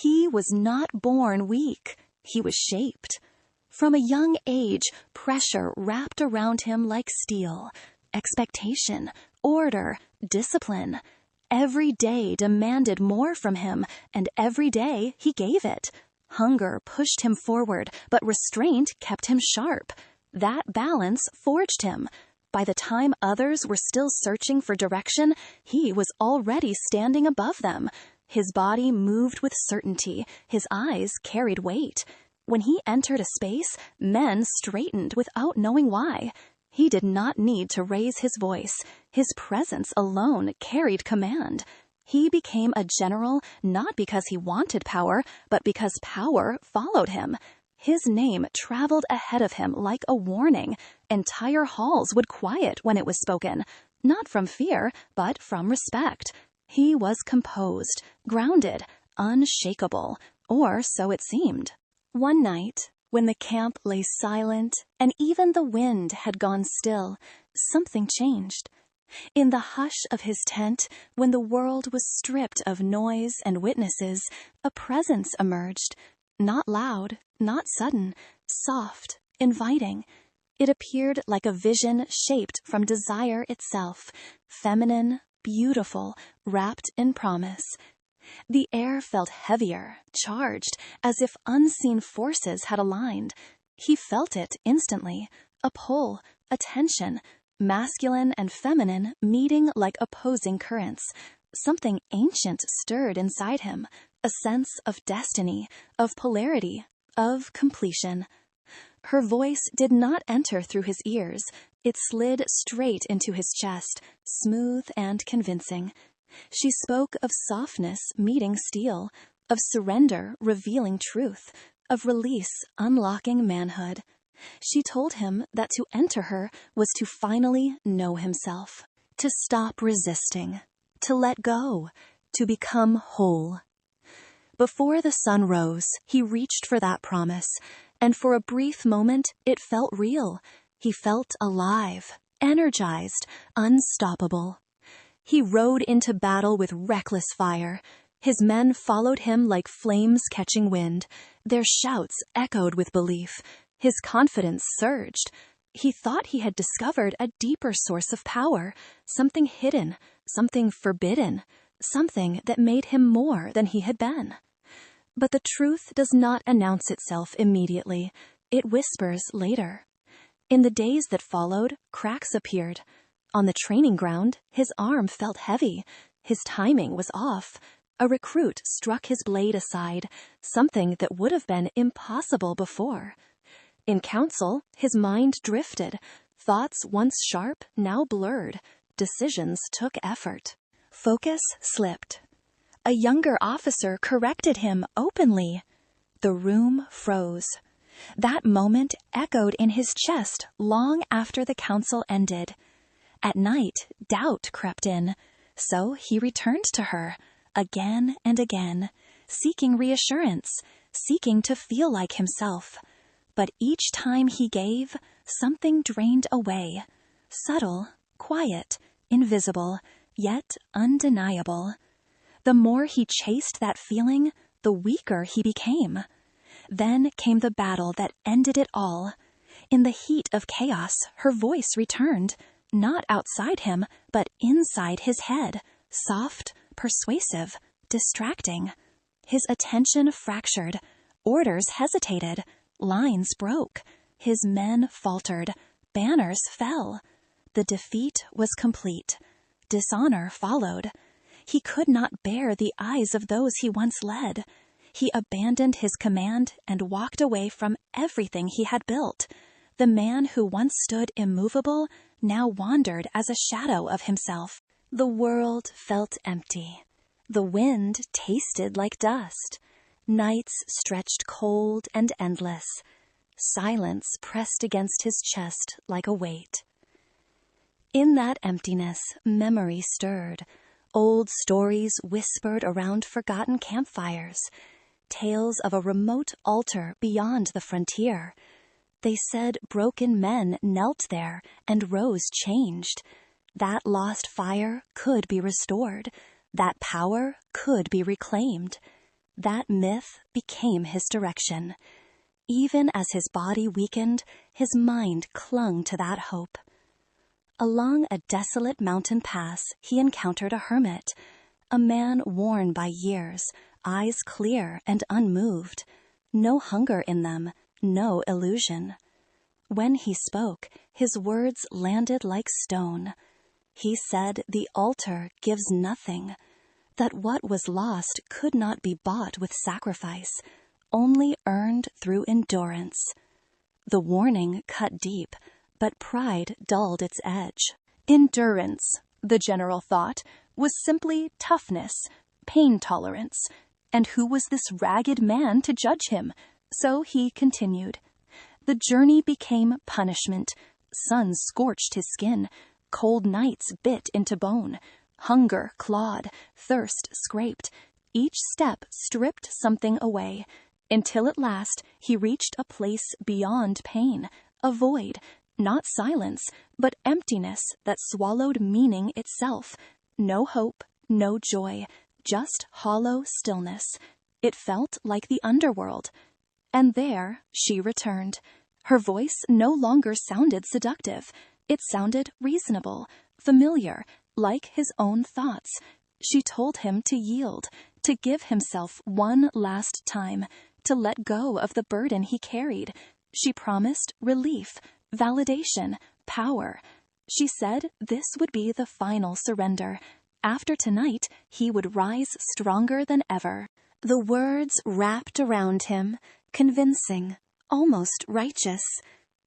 He was not born weak. He was shaped. From a young age, pressure wrapped around him like steel. Expectation, order, discipline. Every day demanded more from him, and every day he gave it. Hunger pushed him forward, but restraint kept him sharp. That balance forged him. By the time others were still searching for direction, he was already standing above them. His body moved with certainty. His eyes carried weight. When he entered a space, men straightened without knowing why. He did not need to raise his voice. His presence alone carried command. He became a general not because he wanted power, but because power followed him. His name traveled ahead of him like a warning. Entire halls would quiet when it was spoken, not from fear, but from respect. He was composed, grounded, unshakable, or so it seemed. One night, when the camp lay silent and even the wind had gone still, something changed. In the hush of his tent, when the world was stripped of noise and witnesses, a presence emerged. Not loud, not sudden, soft, inviting. It appeared like a vision shaped from desire itself, feminine, beautiful, wrapped in promise. The air felt heavier, charged, as if unseen forces had aligned. He felt it instantly, a pull, a tension, masculine and feminine meeting like opposing currents. Something ancient stirred inside him, a sense of destiny, of polarity, of completion. Her voice did not enter through his ears. It slid straight into his chest, smooth and convincing. She spoke of softness meeting steel, of surrender revealing truth, of release unlocking manhood. She told him that to enter her was to finally know himself, to stop resisting, to let go, to become whole. Before the sun rose, he reached for that promise, and for a brief moment it felt real. He felt alive, energized, unstoppable. He rode into battle with reckless fire. His men followed him like flames catching wind. Their shouts echoed with belief. His confidence surged. He thought he had discovered a deeper source of power, something hidden, something forbidden, something that made him more than he had been. But the truth does not announce itself immediately. It whispers later. In the days that followed, cracks appeared. On the training ground, his arm felt heavy. His timing was off. A recruit struck his blade aside, something that would have been impossible before. In council, his mind drifted. Thoughts once sharp, now blurred. Decisions took effort. Focus slipped. A younger officer corrected him openly. The room froze. That moment echoed in his chest long after the council ended. At night, doubt crept in. So he returned to her, again and again, seeking reassurance, seeking to feel like himself. But each time he gave, something drained away. Subtle, quiet, invisible, yet undeniable. The more he chased that feeling, the weaker he became. Then came the battle that ended it all. In the heat of chaos, her voice returned, not outside him, but inside his head, soft, persuasive, distracting. His attention fractured. Orders hesitated. Lines broke. His men faltered. Banners fell. The defeat was complete. Dishonor followed. He could not bear the eyes of those he once led. He abandoned his command and walked away from everything he had built. The man who once stood immovable now wandered as a shadow of himself. The world felt empty. The wind tasted like dust. Nights stretched cold and endless. Silence pressed against his chest like a weight. In that emptiness, memory stirred. Old stories whispered around forgotten campfires. Tales of a remote altar beyond the frontier. They said broken men knelt there and rose changed. That lost fire could be restored. That power could be reclaimed. That myth became his direction. Even as his body weakened, his mind clung to that hope. Along a desolate mountain pass, he encountered a hermit, a man worn by years, eyes clear and unmoved, no hunger in them, no illusion. When he spoke, his words landed like stone. He said the altar gives nothing, that what was lost could not be bought with sacrifice, only earned through endurance. The warning cut deep, but pride dulled its edge. Endurance, the general thought, was simply toughness, pain tolerance. And who was this ragged man to judge him? So he continued. The journey became punishment. Sun scorched his skin. Cold nights bit into bone. Hunger clawed. Thirst scraped. Each step stripped something away, until at last he reached a place beyond pain, a void, not silence, but emptiness that swallowed meaning itself. No hope, no joy, just hollow stillness. It felt like the underworld. And there she returned. Her voice no longer sounded seductive. It sounded reasonable, familiar, like his own thoughts. She told him to yield, to give himself one last time, to let go of the burden he carried. She promised relief, validation, power. She said this would be the final surrender. After tonight, he would rise stronger than ever. The words wrapped around him, convincing, almost righteous.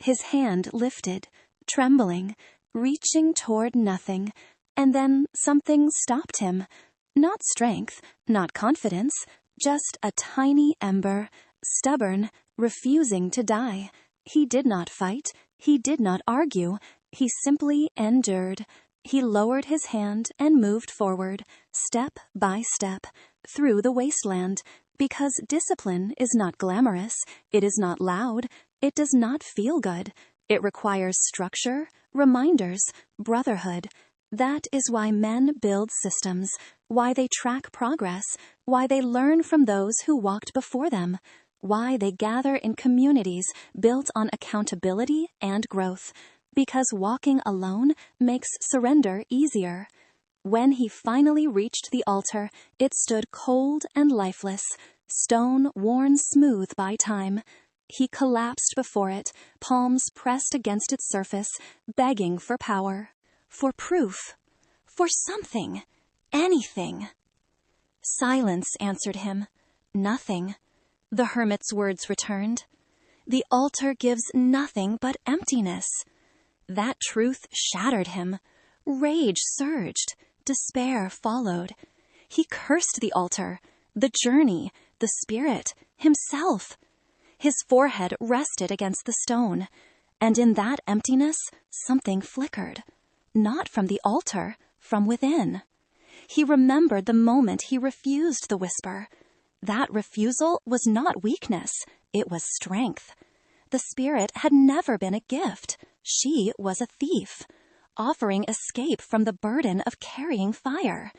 His hand lifted, trembling, reaching toward nothing, and then something stopped him. Not strength, not confidence, just a tiny ember, stubborn, refusing to die. He did not fight. He did not argue. He simply endured. He lowered his hand and moved forward, step by step, through the wasteland, because discipline is not glamorous, it is not loud, it does not feel good. It requires structure, reminders, brotherhood. That is why men build systems, why they track progress, why they learn from those who walked before them, why they gather in communities built on accountability and growth. Because walking alone makes surrender easier. When he finally reached the altar, it stood cold and lifeless, stone worn smooth by time. He collapsed before it, palms pressed against its surface, begging for power, for proof, for something, anything. Silence answered him. Nothing. The hermit's words returned. The altar gives nothing but emptiness. That truth shattered him. Rage surged. Despair followed. He cursed the altar, the journey, the spirit, himself. His forehead rested against the stone, and in that emptiness something flickered. Not from the altar, from within. He remembered the moment he refused the whisper. That refusal was not weakness, it was strength. The spirit had never been a gift. She was a thief, offering escape from the burden of carrying fire.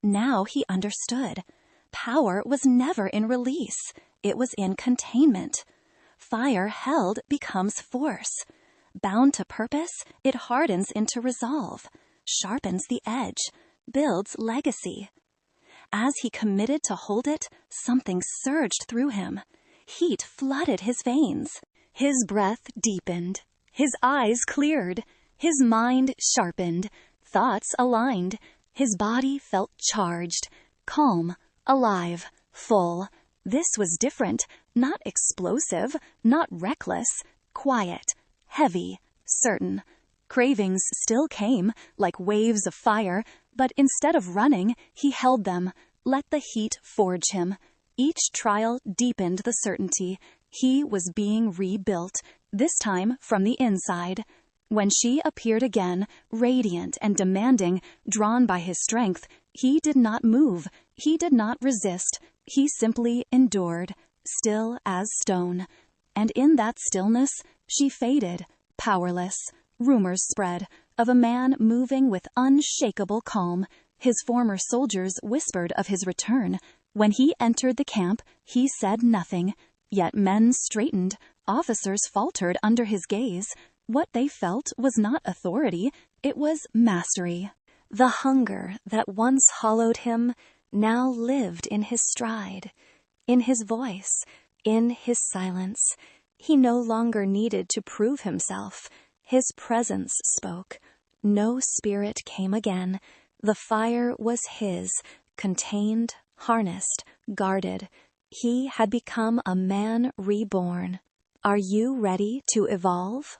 Now he understood. Power was never in release. It was in containment. Fire held becomes force. Bound to purpose, it hardens into resolve, sharpens the edge, builds legacy. As he committed to hold it, something surged through him. Heat flooded his veins. His breath deepened. His eyes cleared. His mind sharpened. Thoughts aligned. His body felt charged, calm, alive, full. This was different, not explosive, not reckless, quiet, heavy, certain. Cravings still came, like waves of fire, but instead of running, he held them, let the heat forge him. Each trial deepened the certainty. He was being rebuilt, this time from the inside. When she appeared again, radiant and demanding, drawn by his strength, he did not move, he did not resist, he simply endured, still as stone. And in that stillness, she faded, powerless. Rumors spread of a man moving with unshakable calm. His former soldiers whispered of his return. When he entered the camp, he said nothing, yet men straightened, officers faltered under his gaze. What they felt was not authority, it was mastery. The hunger that once hollowed him now lived in his stride, in his voice, in his silence. He no longer needed to prove himself. His presence spoke. No spirit came again. The fire was his, contained, harnessed, guarded. He had become a man reborn. Are you ready to evolve?